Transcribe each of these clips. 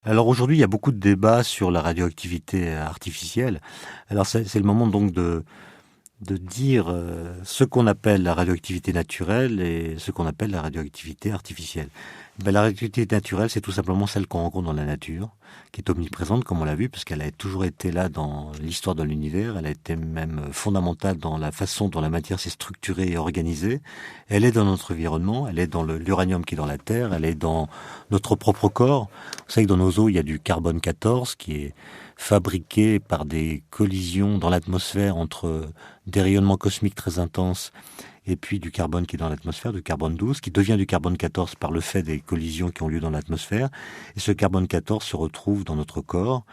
Alors aujourd'hui, il y a beaucoup de débats sur la radioactivité artificielle. Alors c'est le moment donc de dire ce qu'on appelle la radioactivité naturelle et ce qu'on appelle la radioactivité artificielle. La radioactivité naturelle, c'est tout simplement celle qu'on rencontre dans la nature, qui est omniprésente, comme on l'a vu, parce qu'elle a toujours été là dans l'histoire de l'univers, elle a été même fondamentale dans la façon dont la matière s'est structurée et organisée. Elle est dans notre environnement, elle est dans l'uranium qui est dans la Terre, elle est dans notre propre corps. Vous savez que dans nos eaux, il y a du carbone 14 qui est fabriqué par des collisions dans l'atmosphère entre des rayonnements cosmiques très intenses et puis du carbone qui est dans l'atmosphère, du carbone 12, qui devient du carbone 14 par le fait des collisions qui ont lieu dans l'atmosphère. Et ce carbone 14 se retrouve dans notre corps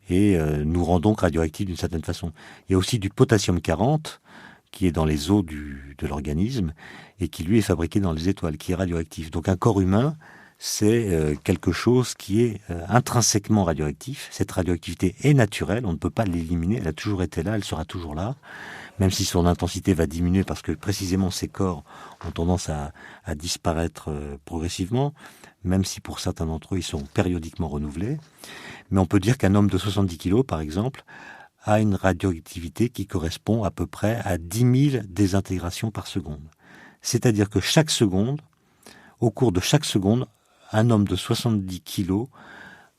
et nous rend donc radioactifs d'une certaine façon. Il y a aussi du potassium 40 qui est dans les eaux de l'organisme et qui lui est fabriqué dans les étoiles, qui est radioactif. Donc un corps humain, c'est quelque chose qui est intrinsèquement radioactif. Cette radioactivité est naturelle, on ne peut pas l'éliminer, elle a toujours été là, elle sera toujours là, même si son intensité va diminuer parce que précisément ces corps ont tendance à disparaître progressivement, même si pour certains d'entre eux ils sont périodiquement renouvelés. Mais on peut dire qu'un homme de 70 kilos, par exemple, a une radioactivité qui correspond à peu près à 10 000 désintégrations par seconde. C'est-à-dire que chaque seconde, au cours de chaque seconde, un homme de 70 kilos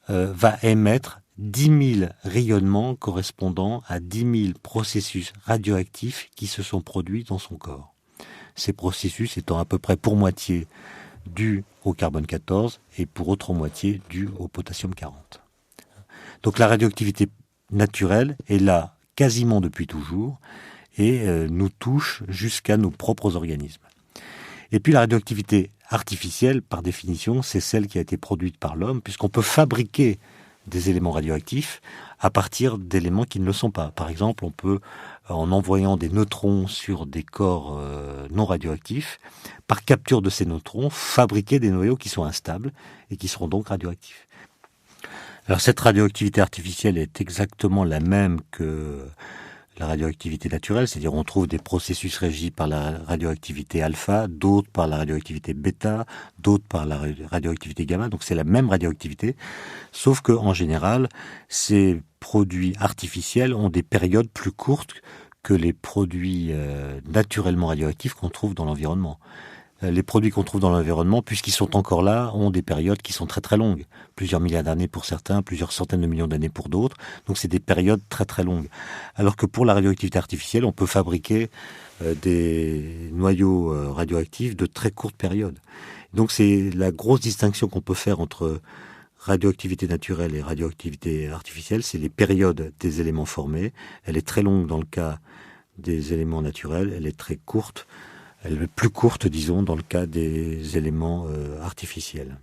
va émettre 10 000 rayonnements correspondant à 10 000 processus radioactifs qui se sont produits dans son corps. Ces processus étant à peu près pour moitié dus au carbone 14 et pour autre moitié dus au potassium 40. Donc la radioactivité naturelle est là quasiment depuis toujours et nous touche jusqu'à nos propres organismes. Et puis la radioactivité artificielle, par définition, c'est celle qui a été produite par l'homme, puisqu'on peut fabriquer des éléments radioactifs à partir d'éléments qui ne le sont pas. Par exemple, on peut, en envoyant des neutrons sur des corps non radioactifs, par capture de ces neutrons, fabriquer des noyaux qui sont instables et qui seront donc radioactifs. Alors cette radioactivité artificielle est exactement la même que la radioactivité naturelle, c'est-à-dire on trouve des processus régis par la radioactivité alpha, d'autres par la radioactivité bêta, d'autres par la radioactivité gamma, donc c'est la même radioactivité, sauf que en général, ces produits artificiels ont des périodes plus courtes que les produits naturellement radioactifs qu'on trouve dans l'environnement. Les produits qu'on trouve dans l'environnement, puisqu'ils sont encore là, ont des périodes qui sont très très longues. Plusieurs milliards d'années pour certains, plusieurs centaines de millions d'années pour d'autres. Donc c'est des périodes très très longues. Alors que pour la radioactivité artificielle, on peut fabriquer des noyaux radioactifs de très courtes périodes. Donc c'est la grosse distinction qu'on peut faire entre radioactivité naturelle et radioactivité artificielle, c'est les périodes des éléments formés. Elle est très longue dans le cas des éléments naturels, elle est très courte. Elle est plus courte, disons, dans le cas des éléments artificiels.